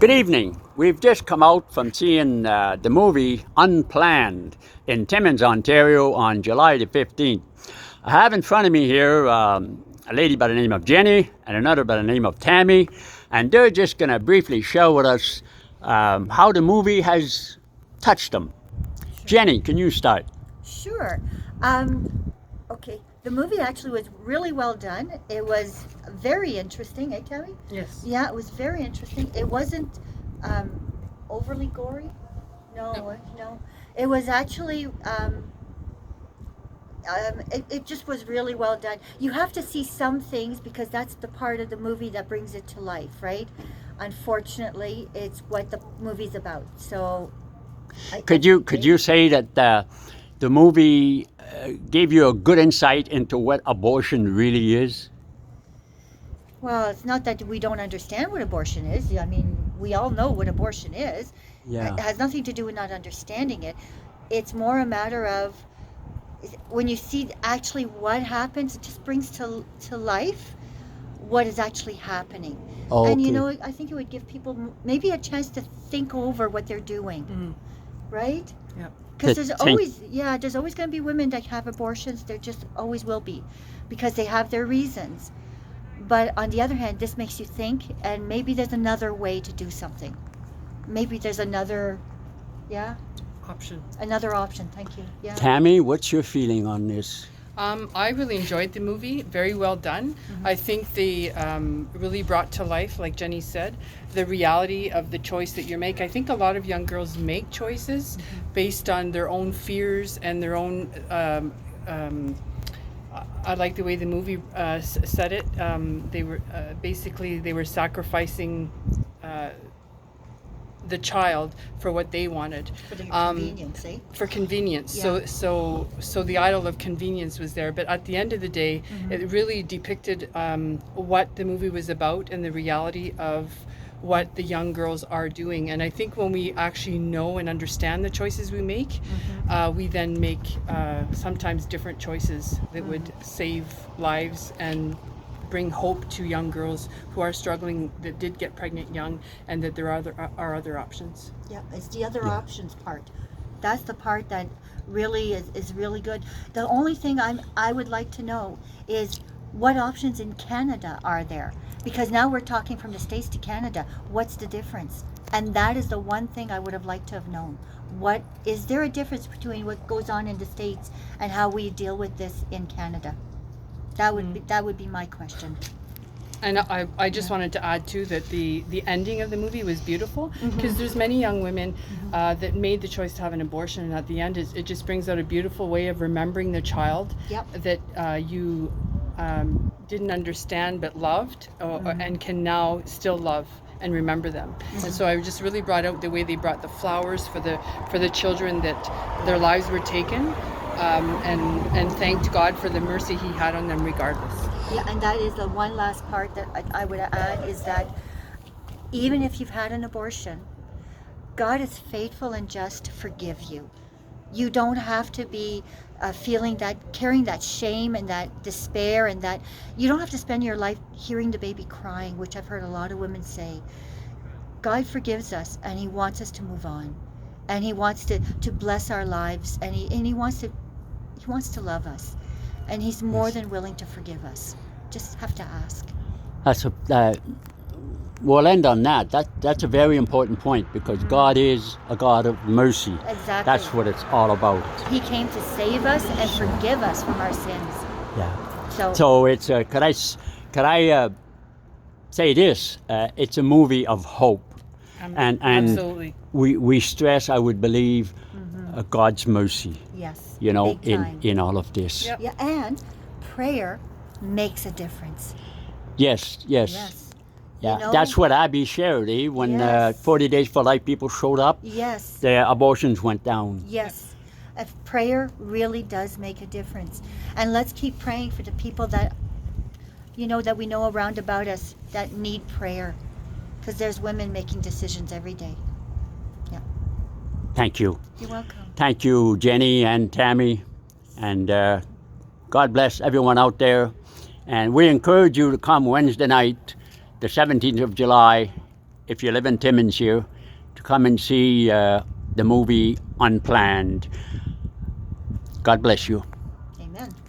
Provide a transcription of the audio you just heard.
Good evening. We've just come out from seeing the movie UNPLANNED in Timmins, Ontario on July the 15th. I have in front of me here a lady by the name of Jenny and another by the name of Tammy, and they're just going to briefly share with us how the movie has touched them. Sure. Jenny, can you start? Sure. Okay. The movie actually was really well done. It was very interesting, eh, Tammy? Yes. Yeah, it was very interesting. It wasn't overly gory. No. It was actually. It just was really well done. You have to see some things because that's the part of the movie that brings it to life, right? Unfortunately, it's what the movie's about. So, Could you say that the movie gave you a good insight into what abortion really is? Well, it's not that we don't understand what abortion is. I mean, we all know what abortion is. Yeah. It has nothing to do with not understanding it. It's more a matter of when you see actually what happens, it just brings to life what is actually happening. Oh, And okay. I think it would give people maybe a chance to think over what they're doing, right? Yeah. Because To there's think- there's always going to be women that have abortions. There just always will be, because they have their reasons. But on the other hand, this makes you think, and maybe there's another way to do something. Maybe there's another Option. option. Thank you. Yeah. Tammy, what's your feeling on this? I really enjoyed the movie. Very well done. I think they really brought to life, like Jenny said, the reality of the choice that you make. I think a lot of young girls make choices based on their own fears and their own. I like the way the movie said it. They were they were sacrificing the child for what they wanted. For the convenience, eh? For convenience. Yeah. So the idol of convenience was there. But at the end of the day, it really depicted what the movie was about and the reality of what the young girls are doing. And I think when we actually know and understand the choices we make, we then make sometimes different choices that would save lives and bring hope to young girls who are struggling, that did get pregnant young, and that there are other options. Yeah, it's the other options part. That's the part that really is really good. The only thing I would like to know is what options in Canada are there? Because now we're talking from the States to Canada. What's the difference? And that is the one thing I would have liked to have known. What is there a difference between what goes on in the States and how we deal with this in Canada? That would be my question. And I just wanted to add too that the ending of the movie was beautiful, because there's many young women that made the choice to have an abortion, and at the end it just brings out a beautiful way of remembering the child that you didn't understand but loved, and can now still love and remember them. And so I just really brought out the way they brought the flowers for the children that their lives were taken, and thanked God for the mercy He had on them regardless. Yeah, and that is the one last part that I would add, is that even if you've had an abortion, God is faithful and just to forgive you. You don't have to be carrying that shame and that despair, and that you don't have to spend your life hearing the baby crying, which I've heard a lot of women say. God forgives us, and He wants us to move on, and He wants to bless our lives, and He wants to love us, and He's more than willing to forgive us. Just have to ask. We'll end on that. That's a very important point, because God is a God of mercy. Exactly. That's what it's all about. He came to save us and forgive us from our sins. Yeah. So it's could I say this? It's a movie of hope, and Absolutely. we stress, I would believe, God's mercy. Yes. Big time. in all of this. Yep. Yeah, and prayer makes a difference. Yes. Yes. Yeah, You know? that's what Abby shared. When Yes. 40 Days for Life people showed up, Yes. their abortions went down. Yes. If prayer really does make a difference. And let's keep praying for the people that that we know around about us that need prayer. Because there's women making decisions every day. Yeah. Thank you. You're welcome. Thank you, Jenny and Tammy. And God bless everyone out there. And we encourage you to come Wednesday night, the 17th of July, if you live in Timmins here, to come and see the movie Unplanned. God bless you. Amen.